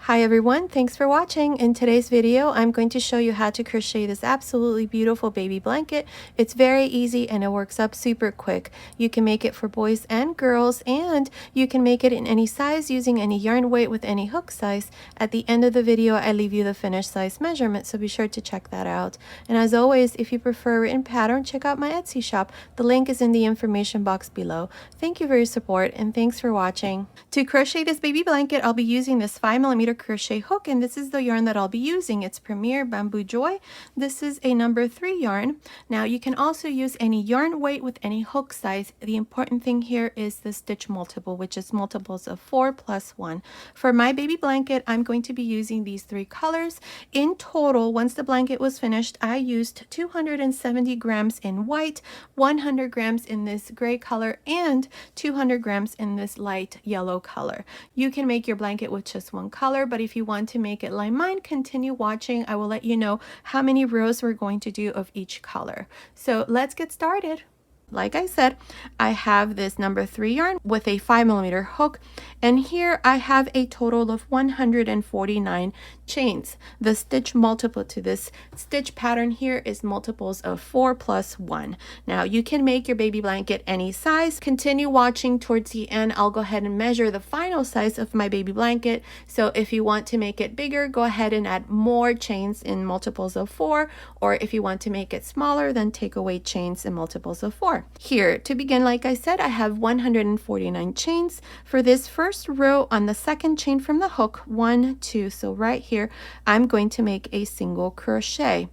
Hi everyone, thanks for watching. In today's video, I'm going to show you how to crochet this absolutely beautiful baby blanket. It's very easy and it works up super quick. You can make it for boys and girls, and you can make it in any size using any yarn weight with any hook size. At the end of the video, I leave you the finished size measurement, so be sure to check that out. And as always, if you prefer written pattern, check out my Etsy shop. The link is in the information box below. Thank you for your support and thanks for watching. To crochet this baby blanket, I'll be using this 5mm crochet hook, and this is the yarn that I'll be using. It's Premier Bamboo Joy. This is a number 3 yarn. Now you can also use any yarn weight with any hook size. The important thing here is the stitch multiple, which is multiples of 4 plus 1. For my baby blanket, I'm going to be using these 3 colors. In total, once the blanket was finished, I used 270 grams in white, 100 grams in this gray color, and 200 grams in this light yellow color. You can make your blanket with just one color, but if you want to make it like mine, continue watching. I will let you know how many rows we're going to do of each color. So let's get started. Like I said, I have this number 3 yarn with a 5mm hook, and here I have a total of 149 chains. The stitch multiple to this stitch pattern here is multiples of 4 plus 1. Now you can make your baby blanket any size. Continue watching towards the end. I'll go ahead and measure the final size of my baby blanket. So if you want to make it bigger, go ahead and add more chains in multiples of 4, or if you want to make it smaller, then take away chains in multiples of 4. Here, to begin, like I said, I have 149 chains. For this first row on the second chain from the hook, 1, 2, so right here, I'm going to make a single crochet.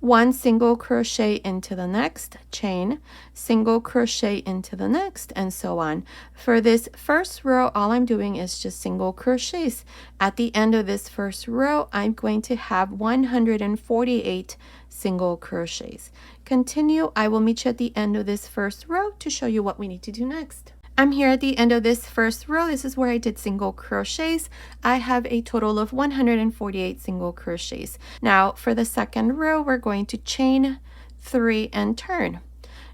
1 single crochet into the next chain, single crochet into the next, and so on. For this first row, all I'm doing is just single crochets. At the end of this first row, I'm going to have 148 single crochets. Continue. I will meet you at the end of this first row to show you what we need to do next. I'm here at the end of this first row. This is where I did single crochets. I have a total of 148 single crochets. Now for the second row, we're going to chain 3 and turn.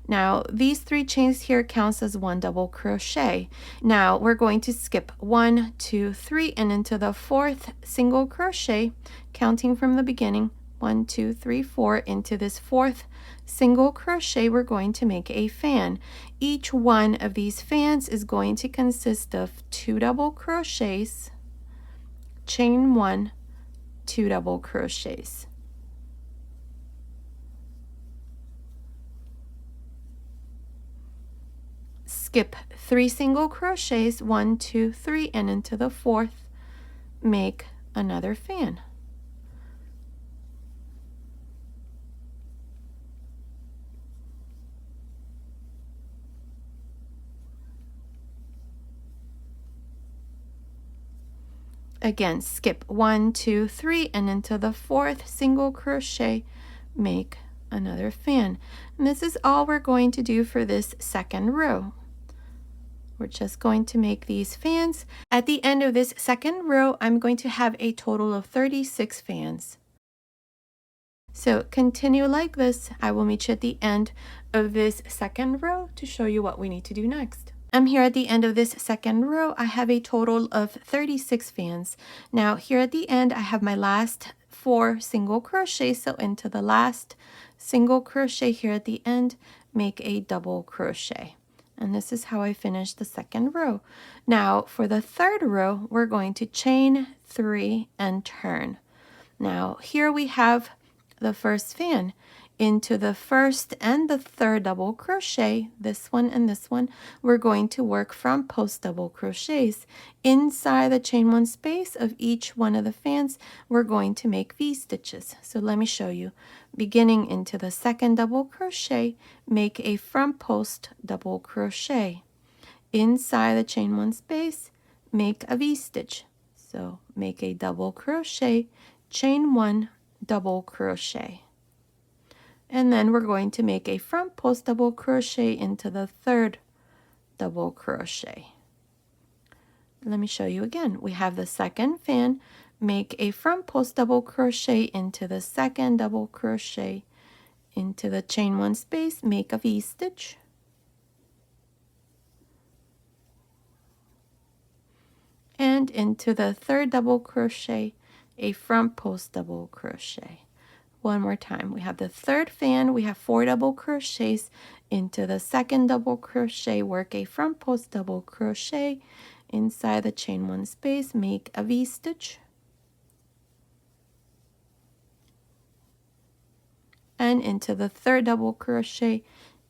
Now these 3 chains here counts as 1 double crochet. Now we're going to skip 1, 2, 3 and into the 4th single crochet, counting from the beginning. 1, 2, 3, 4 into this 4th single crochet. We're going to make a fan. Each one of these fans is going to consist of 2 double crochets, chain 1, 2 double crochets. Skip 3 single crochets, 1, 2, 3 and into the 4th, make another fan. Again, skip 1, 2, 3 and into the 4th single crochet, make another fan. And this is all we're going to do for this second row. We're just going to make these fans. At the end of this second row, I'm going to have a total of 36 fans. So continue like this. I will meet you at the end of this second row to show you what we need to do next. I'm here at the end of this second row. I have a total of 36 fans. Now here at the end, I have my last 4 single crochets. So into the last single crochet here at the end, make a double crochet. And this is how I finished the second row. Now for the third row, we're going to chain 3 and turn. Now here we have the first fan. Into the 1st and the 3rd double crochet, this one and this one, we're going to work front post double crochets. Inside the chain 1 space of each one of the fans, we're going to make V stitches. So let me show you. Beginning into the 2nd double crochet, make a front post double crochet. Inside the chain 1 space, make a V stitch. So make a double crochet, chain 1, double crochet. And then we're going to make a front post double crochet into the 3rd double crochet. Let me show you again. We have the second fan, make a front post double crochet into the 2nd double crochet, into the chain 1 space, make a V stitch. and into the third double crochet, a front post double crochet. One more time. We have the third fan, we have 4 double crochets into the second double crochet, work a front post double crochet inside the chain 1 space, make a V-stitch, and into the third double crochet,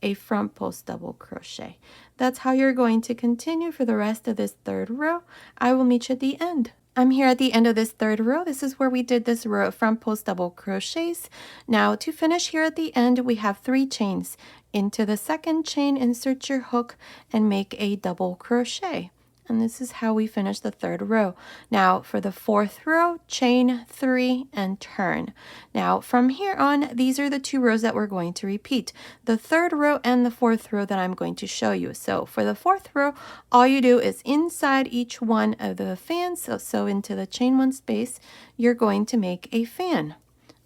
a front post double crochet. That's how you're going to continue for the rest of this third row. I will meet you at the end. I'm here at the end of this third row. This is where we did this row of front post double crochets. Now to finish here at the end, we have 3 chains. Into the second chain, insert your hook and make a double crochet. And this is how we finish the third row. Now for the fourth row, chain 3 and turn. Now from here on, these are the 2 rows that we're going to repeat. The third row and the fourth row that I'm going to show you. So for the fourth row, all you do is inside each one of the fans, so into the chain 1 space, you're going to make a fan.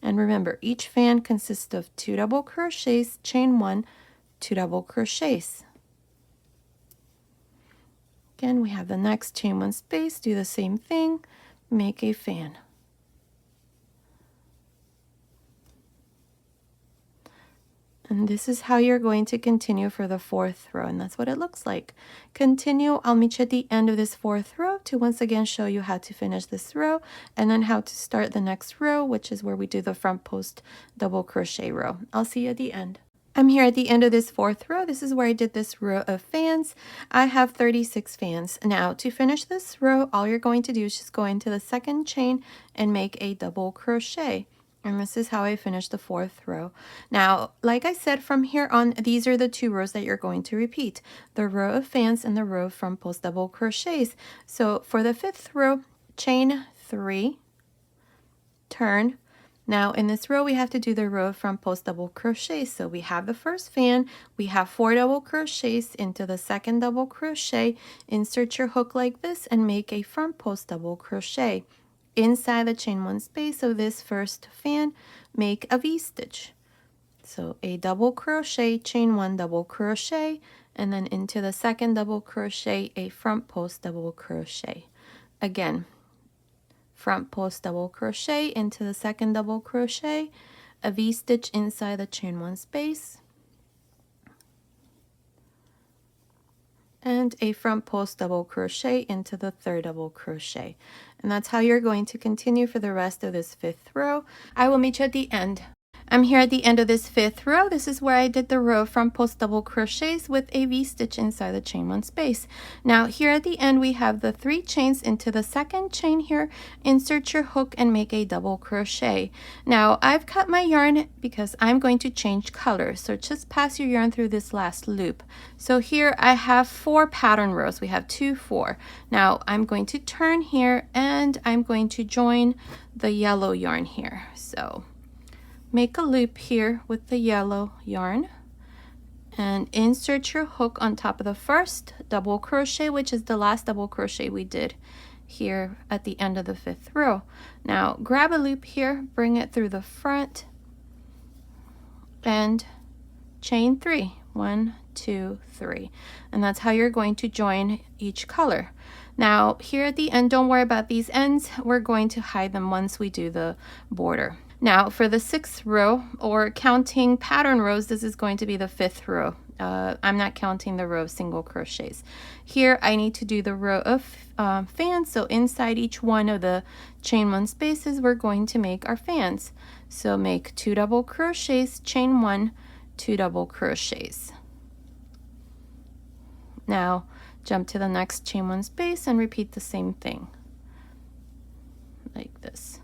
And remember, each fan consists of 2 double crochets, chain 1, 2 double crochets. Again, we have the next chain 1 space, do the same thing, make a fan. And this is how you're going to continue for the fourth row, and that's what it looks like. Continue, I'll meet you at the end of this fourth row to once again show you how to finish this row, and then how to start the next row, which is where we do the front post double crochet row. I'll see you at the end. I'm here at the end of this fourth row. This is where I did this row of fans. I have 36 fans. Now to finish this row, all you're going to do is just go into the second chain and make a double crochet. And this is how I finished the fourth row. Now, like I said, from here on, these are the 2 rows that you're going to repeat. The row of fans and the row of front post double crochets. So for the 5th row, chain 3, turn. Now in this row, we have to do the row of front post double crochets. So we have the first fan, we have 4 double crochets into the second double crochet, insert your hook like this and make a front post double crochet. Inside the chain 1 space of this first fan, make a V-stitch. So a double crochet, chain 1 double crochet, and then into the second double crochet, a front post double crochet. Again, front post double crochet into the second double crochet, a V-stitch inside the chain 1 space, and a front post double crochet into the third double crochet. And that's how you're going to continue for the rest of this 5th row. I will meet you at the end. I'm here at the end of this 5th row. This is where I did the row of front post double crochets with a V-stitch inside the chain 1 space. Now here at the end, we have the 3 chains into the second chain here, insert your hook and make a double crochet. Now I've cut my yarn because I'm going to change colors, so just pass your yarn through this last loop. So here I have 4 pattern rows. We have 2, 4. Now I'm going to turn here and I'm going to join the yellow yarn here. So make a loop here with the yellow yarn and insert your hook on top of the first double crochet, which is the last double crochet we did here at the end of the 5th row. Now grab a loop here, bring it through the front and chain 3. 1, 2, 3. And that's how you're going to join each color. Now here at the end, don't worry about these ends. We're going to hide them once we do the border. Now for the 6th row, or counting pattern rows, this is going to be the 5th row. I'm not counting the row of single crochets. Here I need to do the row of fans, so inside each one of the chain 1 spaces, we're going to make our fans. So make 2 double crochets, chain 1, 2 double crochets. Now jump to the next chain 1 space and repeat the same thing, like this.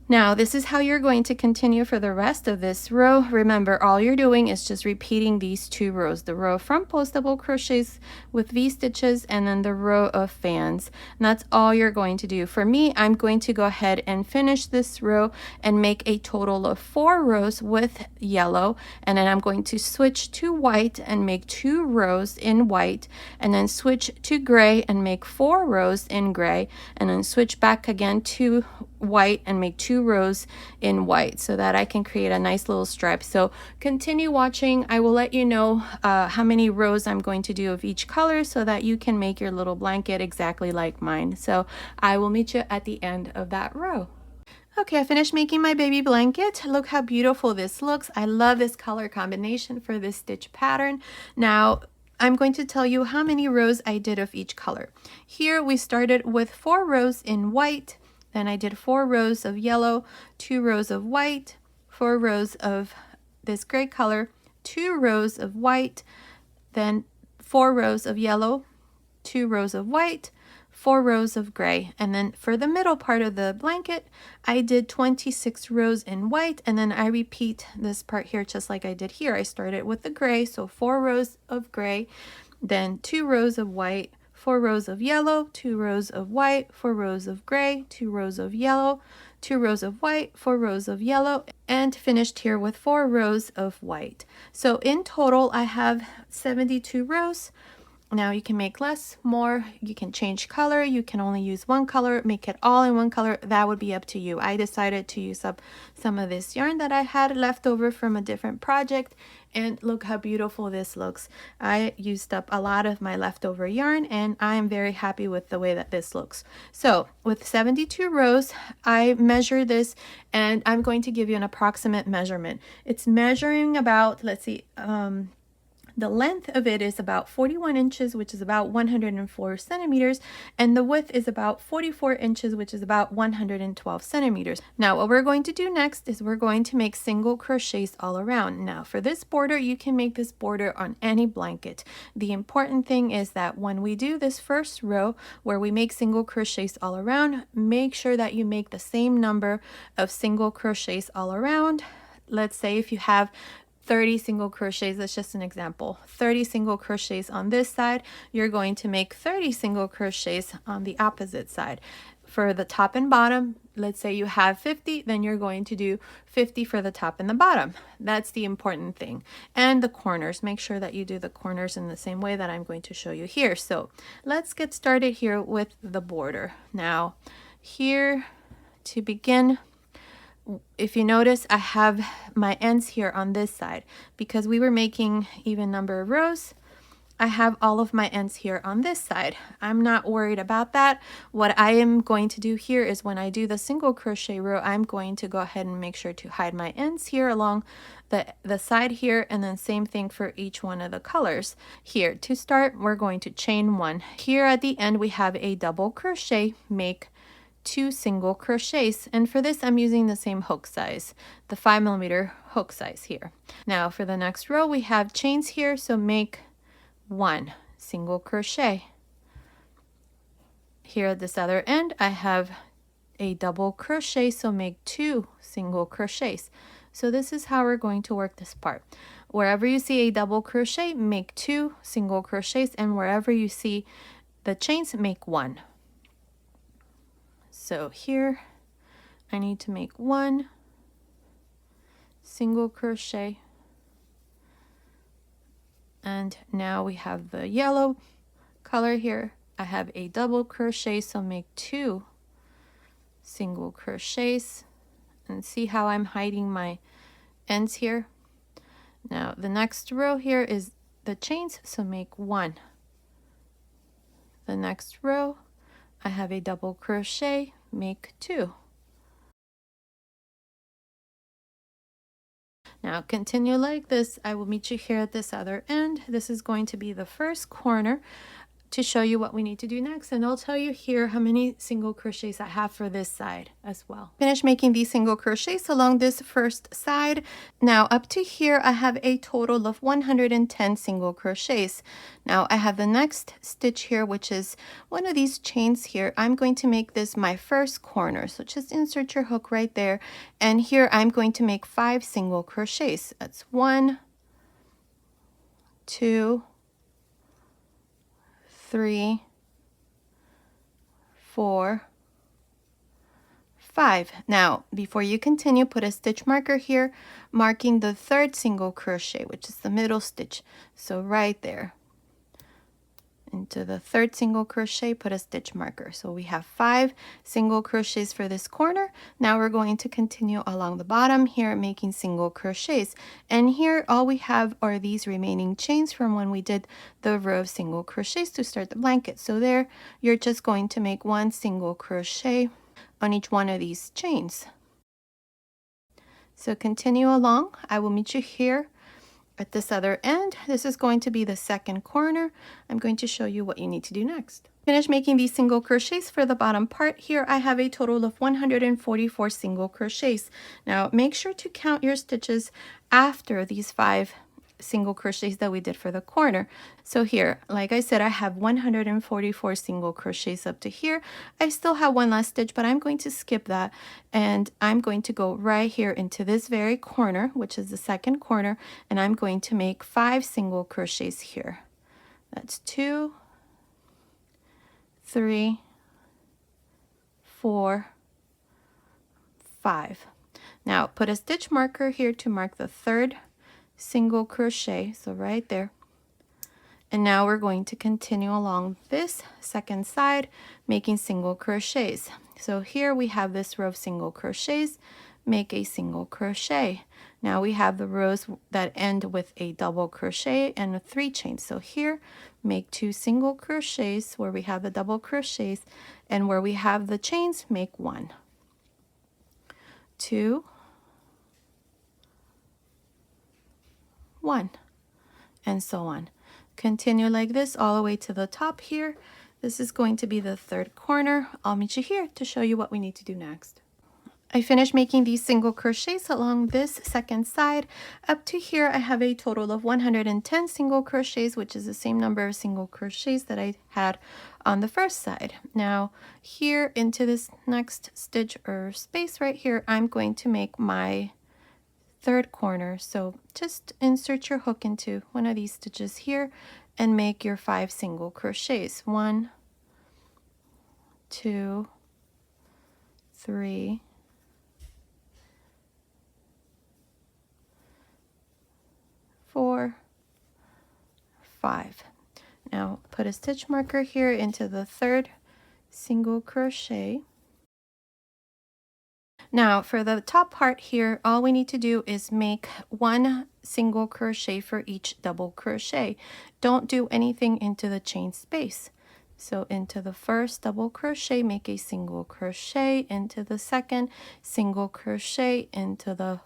Now, this is how you're going to continue for the rest of this row. Remember, all you're doing is just repeating these 2 rows, the row of front post double crochets with V-stitches and then the row of fans. And that's all you're going to do. For me, I'm going to go ahead and finish this row and make a total of 4 rows with yellow. And then I'm going to switch to white and make 2 rows in white, and then switch to gray and make 4 rows in gray, and then switch back again to white and make 2 rows in white so that I can create a nice little stripe. So continue watching. I will let you know how many rows I'm going to do of each color so that you can make your little blanket exactly like mine. So I will meet you at the end of that row. Okay, I finished making my baby blanket. Look how beautiful this looks. I love this color combination for this stitch pattern. Now, I'm going to tell you how many rows I did of each color. Here we started with 4 rows in white, then I did 4 rows of yellow, 2 rows of white, 4 rows of this gray color, 2 rows of white, then 4 rows of yellow, 2 rows of white, 4 rows of gray. And then for the middle part of the blanket, I did 26 rows in white, and then I repeat this part here just like I did here. I started with the gray, so 4 rows of gray, then 2 rows of white, 4 rows of yellow, 2 rows of white, 4 rows of gray, 2 rows of yellow, 2 rows of white, 4 rows of yellow, and finished here with 4 rows of white. So in total, I have 72 rows. Now you can make less, more, you can change color, you can only use one color, make it all in one color. That would be up to you. I decided to use up some of this yarn that I had left over from a different project, and look how beautiful this looks. I used up a lot of my leftover yarn, and I am very happy with the way that this looks. So with 72 rows, I measured this, and I'm going to give you an approximate measurement. It's measuring about, let's see, the length of it is about 41 inches, which is about 104 centimeters, and the width is about 44 inches, which is about 112 centimeters. Now, what we're going to do next is we're going to make single crochets all around. Now, for this border, you can make this border on any blanket. The important thing is that when we do this first row where we make single crochets all around, make sure that you make the same number of single crochets all around. Let's say if you have 30 single crochets, that's just an example, 30 single crochets on this side, you're going to make 30 single crochets on the opposite side. For the top and bottom, let's say you have 50, then you're going to do 50 for the top and the bottom. That's the important thing. And the corners, make sure that you do the corners in the same way that I'm going to show you here. So let's get started here with the border. Now here to begin, if you notice, I have my ends here on this side because we were making even number of rows. I have all of my ends here on this side. I'm not worried about that. What I am going to do here is when I do the single crochet row, I'm going to go ahead and make sure to hide my ends here along the side here, and then same thing for each one of the colors. Here to start, we're going to chain 1. Here at the end, we have a double crochet, make 2 single crochets, and for this I'm using the same hook size, the 5mm hook size here. Now for the next row we have chains here, so make 1 single crochet. Here at this other end I have a double crochet, so make 2 single crochets. So this is how we're going to work this part. Wherever you see a double crochet, make 2 single crochets, and wherever you see the chains, make 1. So here I need to make 1 single crochet, and now we have the yellow color here. I have a double crochet, so make 2 single crochets, and see how I'm hiding my ends here. Now the next row here is the chains, so make 1. The next row I have a double crochet, make 2. Now continue like this. I will meet you here at this other end. This is going to be the first corner to show you what we need to do next, and I'll tell you here how many single crochets I have for this side as well. Finish making these single crochets along this first side. Now up to here I have a total of 110 single crochets. Now I have the next stitch here, which is one of these chains here. I'm going to make this my first corner, so just insert your hook right there, and here I'm going to make 5 single crochets. That's 1, 2, 3, 4, 5. Now before you continue, put a stitch marker here marking the 3rd single crochet, which is the middle stitch, so right there. into the third single crochet, put a stitch marker. So we have 5 single crochets for this corner. Now we're going to continue along the bottom here, making single crochets. And here all we have are these remaining chains from when we did the row of single crochets to start the blanket. So there, you're just going to make 1 single crochet on each one of these chains. So continue along. I will meet you here at this other end. This is going to be the second corner. I'm going to show you what you need to do next. Finish making these single crochets for the bottom part. Here I have a total of 144 single crochets. Now make sure to count your stitches after these 5 single crochets that we did for the corner. So here, like I said, I have 144 single crochets up to here. I still have one last stitch, but I'm going to skip that, and I'm going to go right here into this very corner, which is the second corner, and I'm going to make 5 single crochets here. That's 2, 3, 4, 5. Now put a stitch marker here to mark the third single crochet, so right there. And now we're going to continue along this second side, making single crochets. So here we have this row of single crochets, make a single crochet. Now we have the rows that end with a double crochet and 3 chains. So here, make 2 single crochets where we have the double crochets, and where we have the chains, make 1, 2, 1, and so on. Continue like this all the way to the top here. This is going to be the third corner. I'll meet you here to show you what we need to do next. I finished making these single crochets along this second side. Up to here I have a total of 110 single crochets, which is the same number of single crochets that I had on the first side. Now here into this next stitch or space right here, I'm going to make my third corner. So just insert your hook into one of these stitches here and make your 5 single crochets. 1, 2, 3, 4, 5. Now put a stitch marker here into the third single crochet. Now for the top part here, all we need to do is make 1 single crochet for each double crochet. Don't do anything into the chain space. So into the first double crochet, make a single crochet, into the second single crochet, into the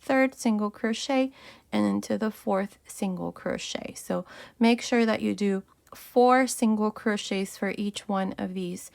third single crochet, and into the fourth single crochet. So make sure that you do 4 single crochets for each one of these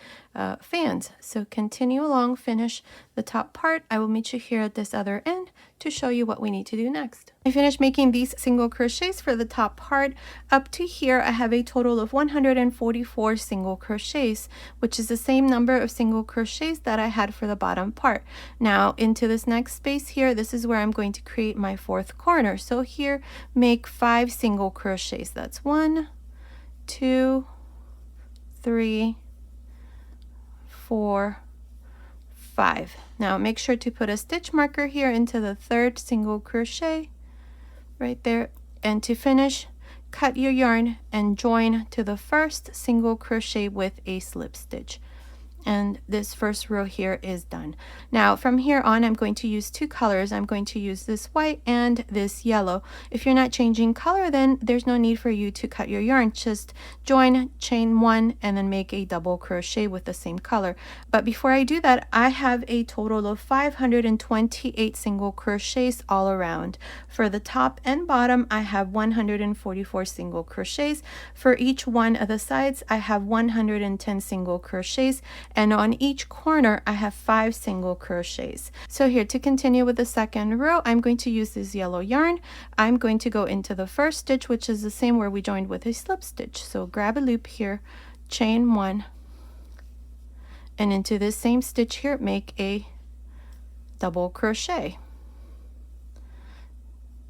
fans. So continue along, finish the top part. I will meet you here at this other end to show you what we need to do next. I finished making these single crochets for the top part. Up to here I have a total of 144 single crochets, which is the same number of single crochets that I had for the bottom part. Now into this next space here, this is where I'm going to create my fourth corner. So here make 5 single crochets. That's 1, 2, 3, 4, 5. Now make sure to put a stitch marker here into the third single crochet right there, and to finish, cut your yarn and join to the first single crochet with a slip stitch. And this first row here is done. Now from here on, I'm going to use 2 colors. I'm going to use this white and this yellow. If you're not changing color, then there's no need for you to cut your yarn. Just join, chain 1, and then make a double crochet with the same color. But before I do that, I have a total of 528 single crochets all around. For the top and bottom, I have 144 single crochets. For each one of the sides, I have 110 single crochets. And on each corner I have 5 single crochets. So here, to continue with the second row, I'm going to use this yellow yarn. I'm going to go into the first stitch, which is the same where we joined with a slip stitch. So grab a loop here, chain 1, and into this same stitch here make a double crochet.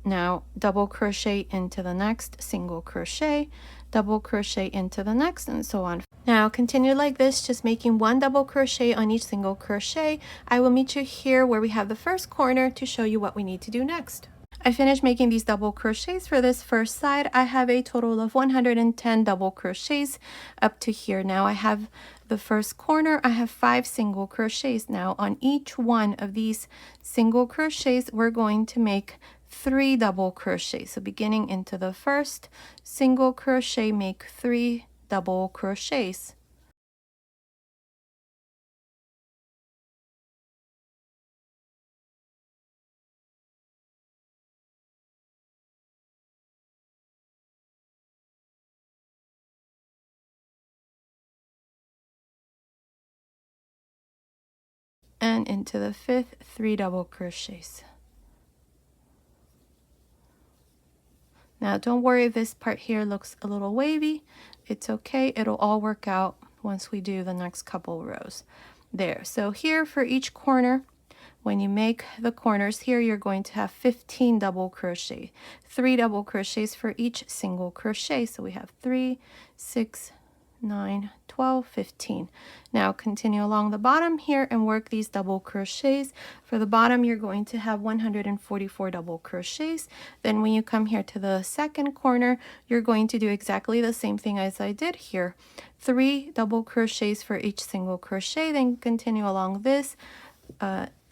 Now double crochet into the next single crochet, double crochet into the next, and so on. Now continue like this, just making 1 double crochet on each single crochet. I will meet you here where we have the first corner to show you what we need to do next. I finished making these double crochets for this first side. I have a total of 110 double crochets up to here. Now I have the first corner, I have 5 single crochets. Now on each one of these single crochets, we're going to make 3 double crochets. So beginning into the first single crochet, make 3 double crochets. And into the fifth, 3 double crochets. Now don't worry if this part here looks a little wavy. It's okay, it'll all work out once we do the next couple rows. There, so here for each corner, when you make the corners here, you're going to have 15 double crochet, 3 double crochets for each single crochet. So we have 3, 6, 9, 12, 15. Now continue along the bottom here and work these double crochets. For the bottom, you're going to have 144 double crochets. Then when you come here to the second corner, you're going to do exactly the same thing as I did here. 3 double crochets for each single crochet. Then continue along this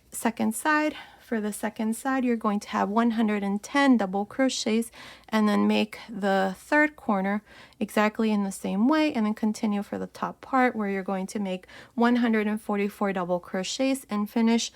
second side. For the second side, you're going to have 110 double crochets, and then make the third corner exactly in the same way, and then continue for the top part where you're going to make 144 double crochets and finish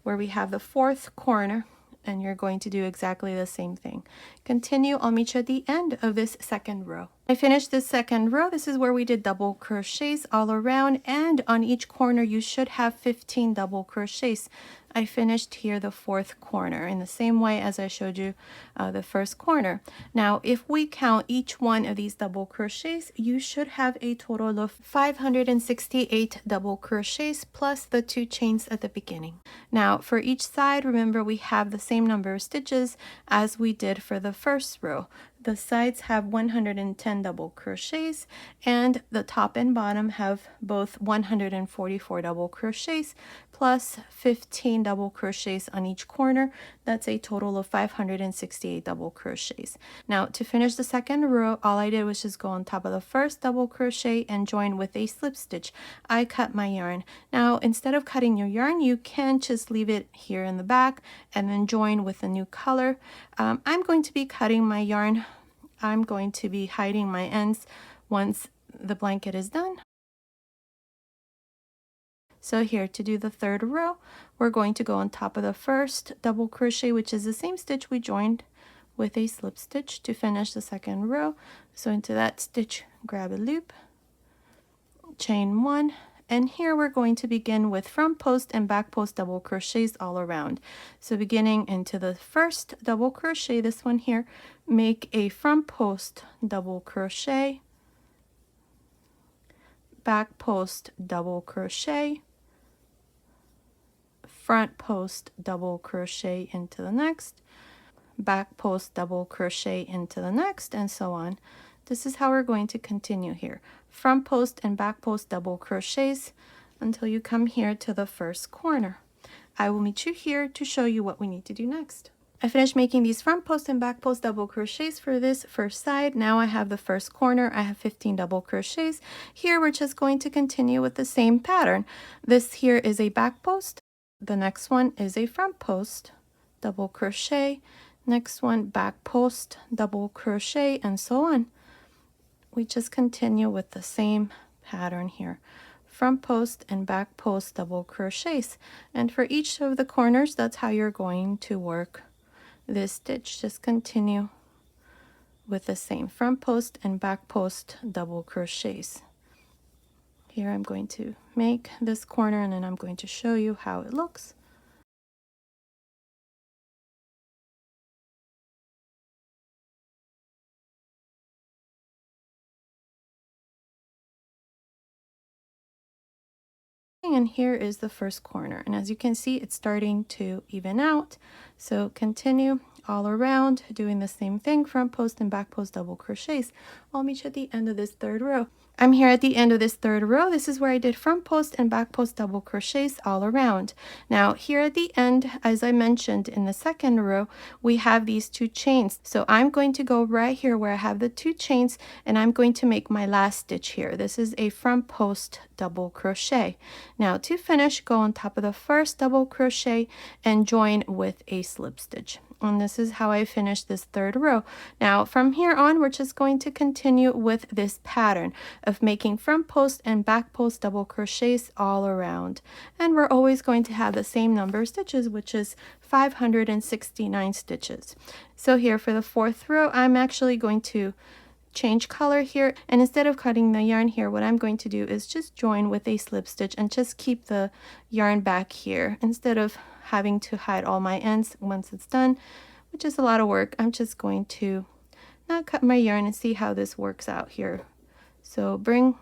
where we have the fourth corner, and you're going to do exactly the same thing. Continue, I'll meet you at the end of this second row. I finished this second row. This is where we did double crochets all around, and on each corner you should have 15 double crochets. I finished here the fourth corner in the same way as I showed you the first corner. Now if we count each one of these double crochets, you should have a total of 568 double crochets plus the 2 chains at the beginning. Now for each side, remember we have the same number of stitches as we did for the first row. The sides have 110 double crochets, and the top and bottom have both 144 double crochets plus 15 double crochets on each corner. That's a total of 568 double crochets. Now to finish the second row, all I did was just go on top of the first double crochet and join with a slip stitch. I cut my yarn. Now instead of cutting your yarn, you can just leave it here in the back and then join with a new color. I'm going to be cutting my yarn. I'm going to be hiding my ends once the blanket is done. So here, to do the third row, we're going to go on top of the first double crochet, which is the same stitch we joined with a slip stitch to finish the second row. So into that stitch, grab a loop, chain 1, and here we're going to begin with front post and back post double crochets all around. So beginning into the first double crochet, this one here, make a front post double crochet, back post double crochet, front post double crochet into the next, back post double crochet into the next, and so on. This is how we're going to continue here. Front post and back post double crochets until you come here to the first corner. I will meet you here to show you what we need to do next. I finished making these front post and back post double crochets for this first side. Now I have the first corner. I have 15 double crochets. Here we're just going to continue with the same pattern. This here is a back post. The next one is a front post, double crochet. Next one, back post, double crochet, and so on. We just continue with the same pattern here. Front post and back post double crochets. And for each of the corners, that's how you're going to work this stitch. Just continue with the same front post and back post double crochets. Here I'm going to make this corner, and then I'm going to show you how it looks. And here is the first corner, and as you can see, it's starting to even out. So continue all around doing the same thing, front post and back post double crochets. I'll meet you at the end of this third row. I'm here at the end of this third row. This is where I did front post and back post double crochets all around. Now here at the end, as I mentioned in the second row, we have these 2 chains. So I'm going to go right here where I have the 2 chains, and I'm going to make my last stitch here. This is a front post double crochet. Now to finish, go on top of the first double crochet and join with a slip stitch. And this is how I finish this third row. Now from here on, we're just going to continue with this pattern of making front post and back post double crochets all around. And we're always going to have the same number of stitches, which is 569 stitches. So here for the fourth row, I'm actually going to change color here, and instead of cutting the yarn here, what I'm going to do is just join with a slip stitch and just keep the yarn back here instead of having to hide all my ends once it's done, which is a lot of work. I'm just going to not cut my yarn and see how this works out here. So bring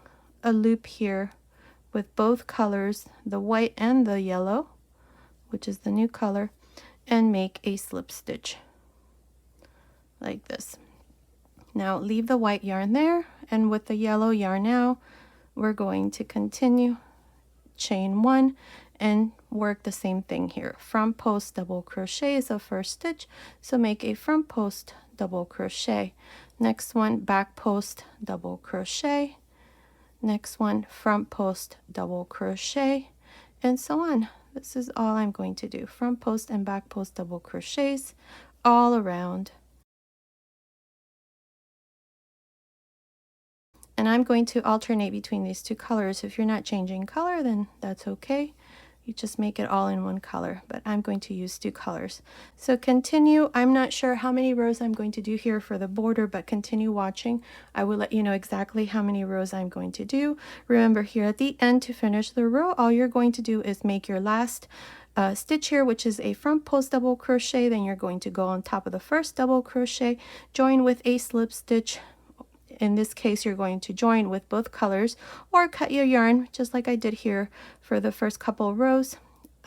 a loop here with both colors, the white and the yellow, which is the new color, and make a slip stitch like this. Now leave the white yarn there, and with the yellow yarn now, we're going to continue chain 1 and work the same thing here. Front post double crochet is the first stitch, so make a front post double crochet. Next one, back post double crochet. Next one, front post double crochet, and so on. This is all I'm going to do. Front post and back post double crochets all around. And I'm going to alternate between these 2 colors. If you're not changing color, then that's okay. You just make it all in one color, but I'm going to use 2 colors. So continue. I'm not sure how many rows I'm going to do here for the border, but continue watching. I will let you know exactly how many rows I'm going to do. Remember, here at the end, to finish the row, all you're going to do is make your last stitch here, which is a front post double crochet. Then you're going to go on top of the first double crochet, join with a slip stitch. In this case, you're going to join with both colors, or cut your yarn just like I did here for the first couple of rows,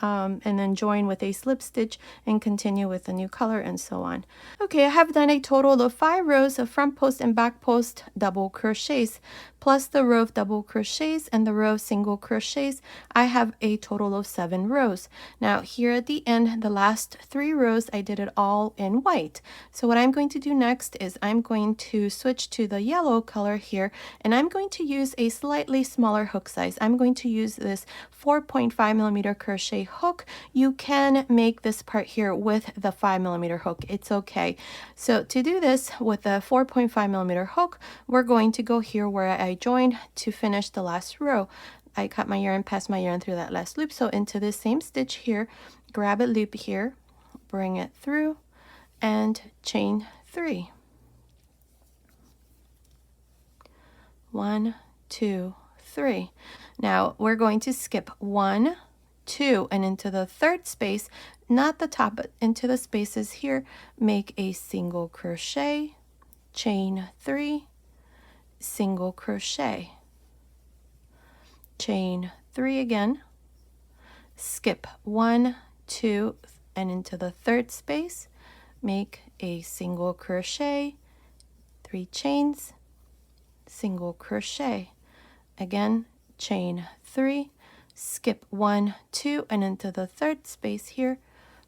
and then join with a slip stitch and continue with the new color, and so on. Okay, I have done a total of 5 rows of front post and back post double crochets, plus the row of double crochets and the row of single crochets. I have a total of 7 rows. Now here at the end, the last 3 rows, I did it all in white. So what I'm going to do next is I'm going to switch to the yellow color here, and I'm going to use a slightly smaller hook size. I'm going to use this 4.5mm crochet hook. You can make this part here with the 5mm hook. It's okay. So to do this with the 4.5mm hook, we're going to go here where I joined to finish the last row. I cut my yarn, passed my yarn through that last loop. So into this same stitch here, grab a loop here, bring it through, and chain 3. 1, 2, 3. Now we're going to skip 1, 2, and into the third space, not the top, but into the spaces here, make a single crochet, chain 3, single crochet, chain 3 again, skip 1, 2, and into the third space, make a single crochet, 3 chains, single crochet, again chain 3, skip 1, 2, and into the third space here,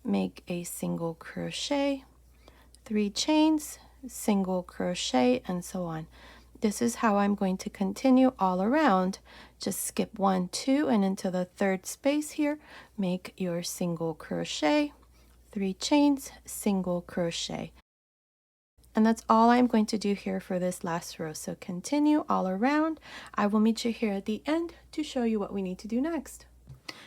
make a single crochet, 3 chains, single crochet, and so on. This is how I'm going to continue all around. Just skip 1, 2, and into the third space here, make your single crochet, 3 chains, single crochet. And that's all I'm going to do here for this last row. So continue all around. I will meet you here at the end to show you what we need to do next.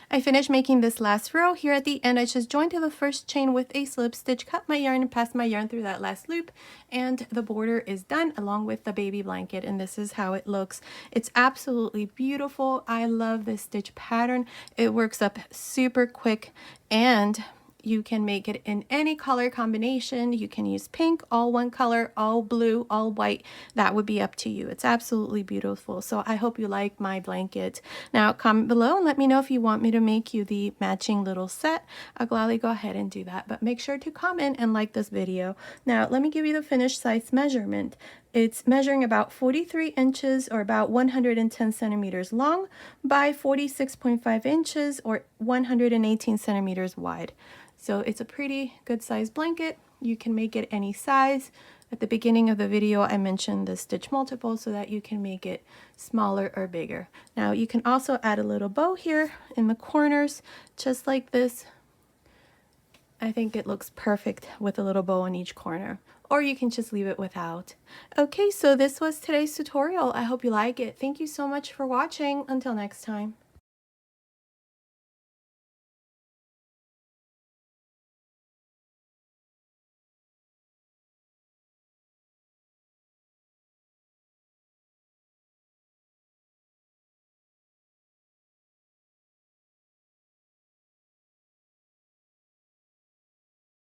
I finished making this last row. Here at the end, I just joined to the first chain with a slip stitch, cut my yarn and passed my yarn through that last loop, and the border is done along with the baby blanket, and this is how it looks. It's absolutely beautiful. I love this stitch pattern. It works up super quick, and you can make it in any color combination. You can use pink, all one color, all blue, all white. That would be up to you. It's absolutely beautiful. So I hope you like my blanket. Now comment below and let me know if you want me to make you the matching little set. I'll gladly go ahead and do that. But make sure to comment and like this video. Now let me give you the finished size measurement. It's measuring about 43 inches or about 110 centimeters long by 46.5 inches or 118 centimeters wide. So it's a pretty good size blanket. You can make it any size. At the beginning of the video, I mentioned the stitch multiple so that you can make it smaller or bigger. Now you can also add a little bow here in the corners, just like this. I think it looks perfect with a little bow on each corner, or you can just leave it without. Okay, so this was today's tutorial. I hope you like it. Thank you so much for watching. Until next time.